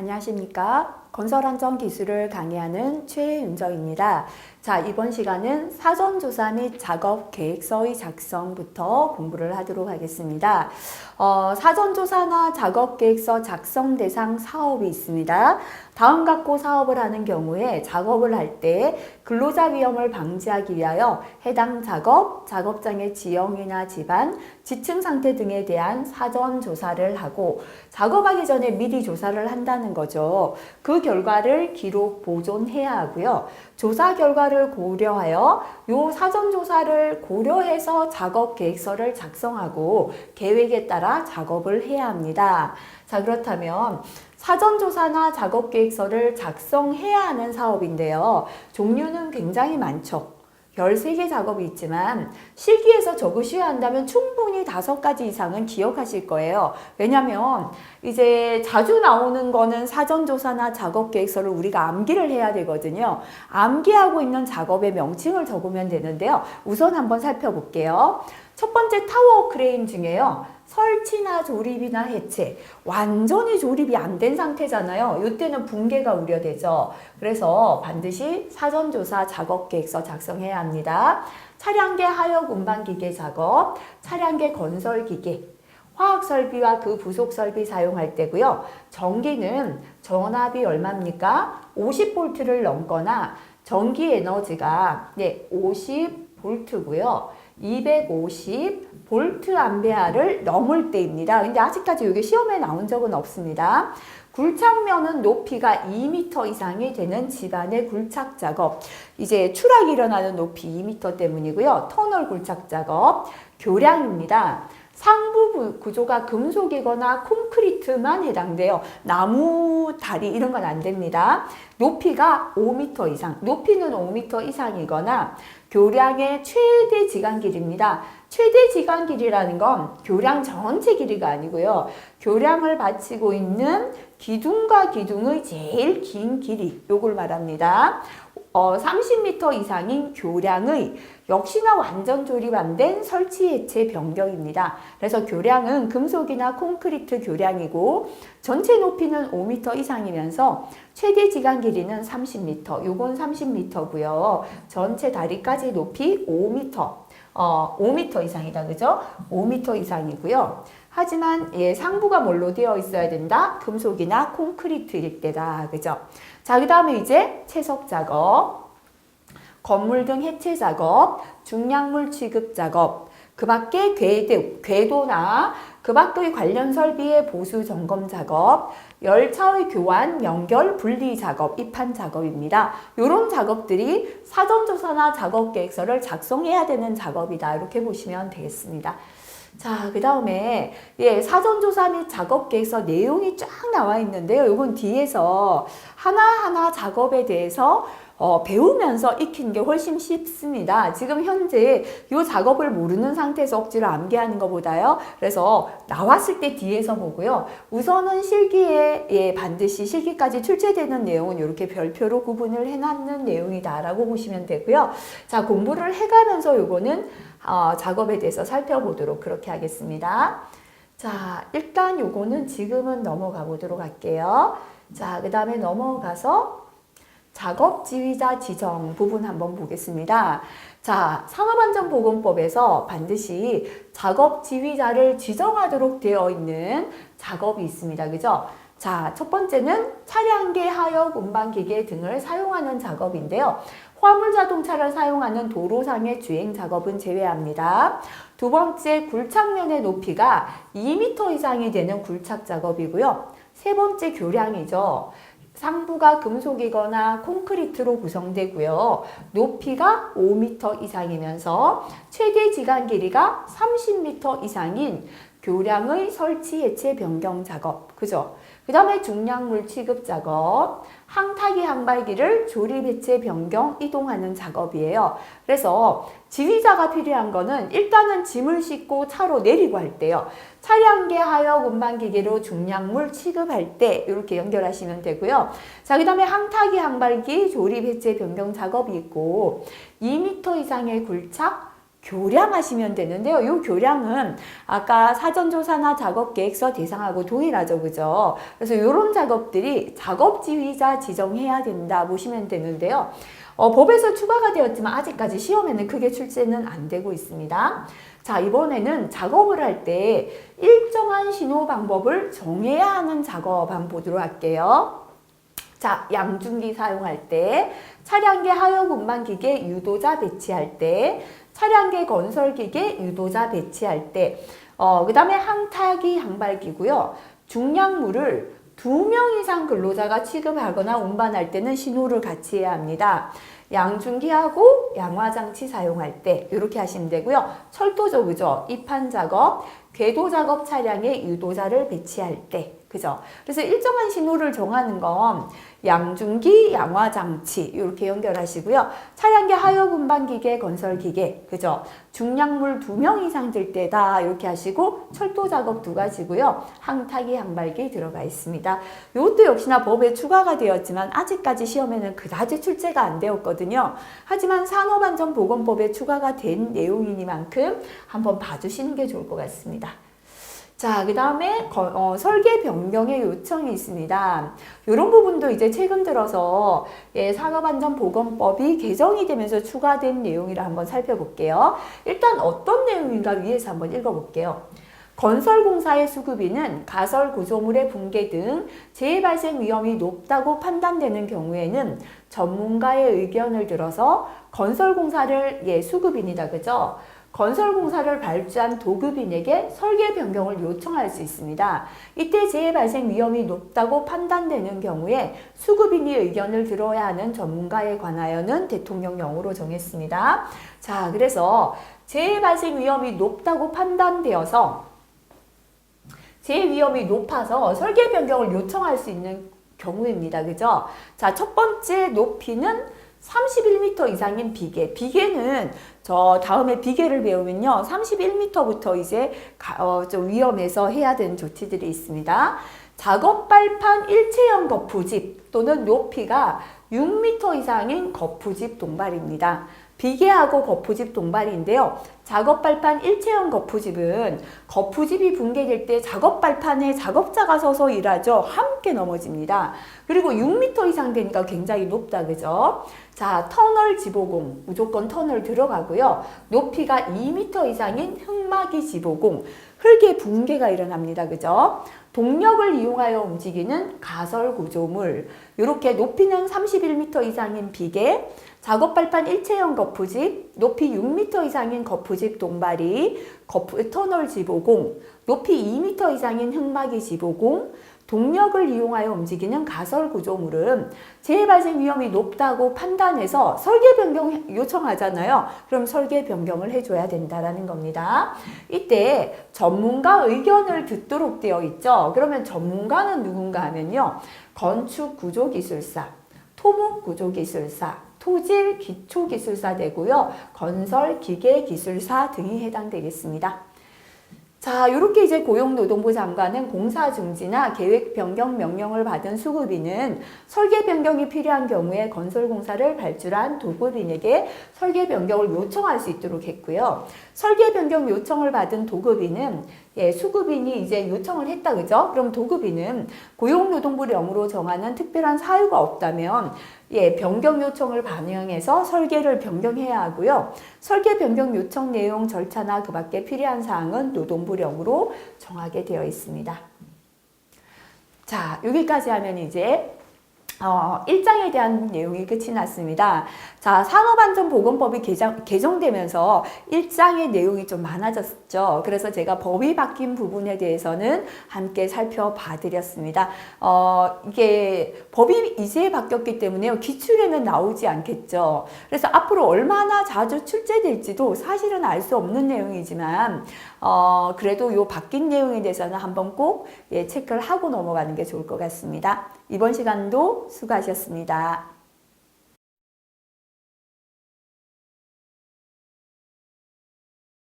안녕하십니까. 건설안전기술을 강의하는 최윤정입니다. 자, 이번 시간은 사전조사 및 작업계획서의 작성부터 공부를 하도록 하겠습니다. 사전조사나 작업계획서 작성 대상 사업이 있습니다. 다음 갖고 사업을 하는 경우에 작업을 할 때 근로자 위험을 방지하기 위하여 해당 작업, 작업장의 지형이나 지반, 지층 상태 등에 대한 사전 조사를 하고 작업하기 전에 미리 조사를 한다는 거죠. 그 결과를 기록 보존해야 하고요. 조사 결과를 고려하여 요 사전 조사를 고려해서 작업 계획서를 작성하고 계획에 따라 작업을 해야 합니다. 자, 그렇다면 사전조사나 작업계획서를 작성해야 하는 사업인데요. 종류는 굉장히 많죠. 13개 작업이 있지만 실기에서 적으셔야 한다면 충분히 5가지 이상은 기억하실 거예요. 왜냐하면 이제 자주 나오는 거는 사전조사나 작업계획서를 우리가 암기를 해야 되거든요. 암기하고 있는 작업의 명칭을 적으면 되는데요. 우선 한번 살펴볼게요. 첫 번째 타워 크레인 중에요. 설치나 조립이나 해체, 완전히 조립이 안 된 상태잖아요. 이때는 붕괴가 우려되죠. 그래서 반드시 사전조사 작업계획서 작성해야 합니다. 차량계 하역 운반기계 작업, 차량계 건설기계, 화학설비와 그 부속설비 사용할 때고요. 전기는 전압이 얼마입니까? 50V를 넘거나 전기 에너지가 50V고요. 250V 암페어를 넘을 때입니다. 근데 아직까지 이게 시험에 나온 적은 없습니다. 굴착면은 높이가 2m 이상이 되는 집안의 굴착 작업. 이제 추락이 일어나는 높이 2m 때문이고요. 터널 굴착 작업. 교량입니다. 상부 구조가 금속이거나 콘크리트만 해당돼요. 나무, 다리 이런 건 안 됩니다. 높이가 5m 이상, 높이는 5m 이상이거나 교량의 최대 지간 길이입니다. 최대 지간 길이라는 건 교량 전체 길이가 아니고요. 교량을 받치고 있는 기둥과 기둥의 제일 긴 길이, 요걸 말합니다. 30m 이상인 교량의 역시나 완전 조립 안 된 설치 해체 변경입니다. 그래서 교량은 금속이나 콘크리트 교량이고 전체 높이는 5m 이상이면서 최대 지간 길이는 30m, 요건 30m고요. 전체 다리까지 높이 5m, 5m 이상이다, 그죠? 5m 이상이고요. 하지만 상부가 뭘로 되어 있어야 된다? 금속이나 콘크리트일 때다, 그죠? 자, 그 다음에 이제 채석 작업, 건물 등 해체 작업, 중량물 취급 작업, 그 밖에 궤도나 그 밖의 관련 설비의 보수 점검 작업, 열차의 교환, 연결, 분리 작업, 입판 작업입니다. 이런 작업들이 사전조사나 작업계획서를 작성해야 되는 작업이다. 이렇게 보시면 되겠습니다. 자, 그 다음에 사전조사 및 작업계획서 내용이 쫙 나와 있는데요. 이건 뒤에서 하나하나 작업에 대해서 배우면서 익히는 게 훨씬 쉽습니다. 지금 현재 이 작업을 모르는 상태에서 억지로 암기하는 것보다요. 그래서 나왔을 때 뒤에서 보고요. 우선은 실기에 반드시 실기까지 출제되는 내용은 이렇게 별표로 구분을 해놨는 내용이다라고 보시면 되고요. 자, 공부를 해가면서 요거는 작업에 대해서 살펴보도록 그렇게 하겠습니다. 자, 일단 요거는 지금은 넘어가 보도록 할게요. 자, 그 다음에 넘어가서 작업 지휘자 지정 부분 한번 보겠습니다. 자, 산업안전보건법에서 반드시 작업 지휘자를 지정하도록 되어 있는 작업이 있습니다. 그죠? 자, 첫 번째는 차량계, 하역, 운반기계 등을 사용하는 작업인데요. 화물 자동차를 사용하는 도로상의 주행 작업은 제외합니다. 두 번째, 굴착면의 높이가 2m 이상이 되는 굴착 작업이고요. 세 번째, 교량이죠. 상부가 금속이거나 콘크리트로 구성되고요. 높이가 5m 이상이면서 최대 지간 길이가 30m 이상인 교량의 설치, 해체, 변경 작업. 그죠? 그 다음에 중량물 취급 작업, 항타기 항발기를 조립, 해체, 변경, 이동하는 작업이에요. 그래서 지휘자가 필요한 거는 일단은 짐을 싣고 차로 내리고 할 때요. 차량계, 하역, 운반기계로 중량물 취급할 때 이렇게 연결하시면 되고요. 자, 그 다음에 항타기 항발기 조립, 해체, 변경 작업이 있고 2m 이상의 굴착, 교량하시면 되는데요. 이 교량은 아까 사전조사나 작업계획서 대상하고 동일하죠. 그죠? 그래서 이런 작업들이 작업지휘자 지정해야 된다 보시면 되는데요. 법에서 추가가 되었지만 아직까지 시험에는 크게 출제는 안 되고 있습니다. 자, 이번에는 작업을 할 때 일정한 신호 방법을 정해야 하는 작업 한번 보도록 할게요. 자, 양중기 사용할 때, 차량계 하역 운반기계 유도자 배치할 때, 차량계 건설기계 유도자 배치할 때, 그 다음에 항타기 항발기고요. 중량물을 2명 이상 근로자가 취급하거나 운반할 때는 신호를 같이 해야 합니다. 양중기하고 양화장치 사용할 때 이렇게 하시면 되고요. 철도죠, 그죠? 입판 작업, 궤도 작업 차량에 유도자를 배치할 때, 그죠? 그래서 일정한 신호를 정하는 건 양중기, 양화장치 이렇게 연결하시고요. 차량계 하역 운반기계, 건설기계, 그죠? 중량물 2명 이상 들 때다 이렇게 하시고 철도 작업 2가지고요. 항타기, 항발기 들어가 있습니다. 이것도 역시나 법에 추가가 되었지만 아직까지 시험에는 그다지 출제가 안 되었거든요. 하지만 산업안전보건법에 추가가 된 내용이니만큼 한번 봐주시는 게 좋을 것 같습니다. 자, 그 다음에 설계 변경의 요청이 있습니다. 이런 부분도 이제 최근 들어서 산업안전보건법이 개정이 되면서 추가된 내용이라 한번 살펴볼게요. 일단 어떤 내용인가 위에서 한번 읽어볼게요. 건설공사의 수급인은 가설 구조물의 붕괴 등 재해 발생 위험이 높다고 판단되는 경우에는 전문가의 의견을 들어서 건설공사를 수급인이다, 그죠? 건설공사를 발주한 도급인에게 설계 변경을 요청할 수 있습니다. 이때 재해 발생 위험이 높다고 판단되는 경우에 수급인이 의견을 들어야 하는 전문가에 관하여는 대통령령으로 정했습니다. 자, 그래서 재해 발생 위험이 높다고 판단되어서 재해 위험이 높아서 설계 변경을 요청할 수 있는 경우입니다. 그죠? 자, 첫 번째 높이는 31m 이상인 비계. 비계는 저 다음에 비계를 배우면요. 31m부터 이제 좀 위험해서 해야 되는 조치들이 있습니다. 작업 발판 일체형 거푸집 또는 높이가 6m 이상인 거푸집 동발입니다. 비계하고 거푸집 동발인데요. 작업 발판 일체형 거푸집은 거푸집이 붕괴될 때 작업 발판에 작업자가 서서 일하죠. 함께 넘어집니다. 그리고 6m 이상 되니까 굉장히 높다, 그죠? 자, 터널 지보공, 무조건 터널 들어가고요. 높이가 2m 이상인 흙막이 지보공, 흙의 붕괴가 일어납니다, 그죠? 동력을 이용하여 움직이는 가설 구조물, 이렇게 높이는 31m 이상인 비계, 작업 발판 일체형 거푸집, 높이 6m 이상인 거푸집 동발이, 터널 지보공, 높이 2m 이상인 흙막이 지보공, 동력을 이용하여 움직이는 가설 구조물은 재해 발생 위험이 높다고 판단해서 설계 변경 요청하잖아요. 그럼 설계 변경을 해줘야 된다라는 겁니다. 이때 전문가 의견을 듣도록 되어 있죠. 그러면 전문가는 누군가 하면요. 건축구조기술사, 토목구조기술사, 토질 기초기술사 되고요. 건설기계기술사 등이 해당되겠습니다. 자, 이렇게 이제 고용노동부 장관은 공사 중지나 계획 변경 명령을 받은 수급인은 설계 변경이 필요한 경우에 건설공사를 발주한 도급인에게 설계 변경을 요청할 수 있도록 했고요. 설계 변경 요청을 받은 도급인은 수급인이 이제 요청을 했다, 그죠? 그럼 도급인은 고용노동부령으로 정하는 특별한 사유가 없다면 변경 요청을 반영해서 설계를 변경해야 하고요. 설계 변경 요청 내용 절차나 그 밖에 필요한 사항은 노동부령으로 정하게 되어 있습니다. 자, 여기까지 하면 이제 1장에 대한 내용이 끝이 났습니다. 자, 산업안전보건법이 개정되면서 1장의 내용이 좀 많아졌죠. 그래서 제가 법이 바뀐 부분에 대해서는 함께 살펴봐 드렸습니다. 이게 법이 이제 바뀌었기 때문에 기출에는 나오지 않겠죠. 그래서 앞으로 얼마나 자주 출제될지도 사실은 알 수 없는 내용이지만 그래도 이 바뀐 내용에 대해서는 한번 꼭 체크를 하고 넘어가는 게 좋을 것 같습니다. 이번 시간도 수고하셨습니다.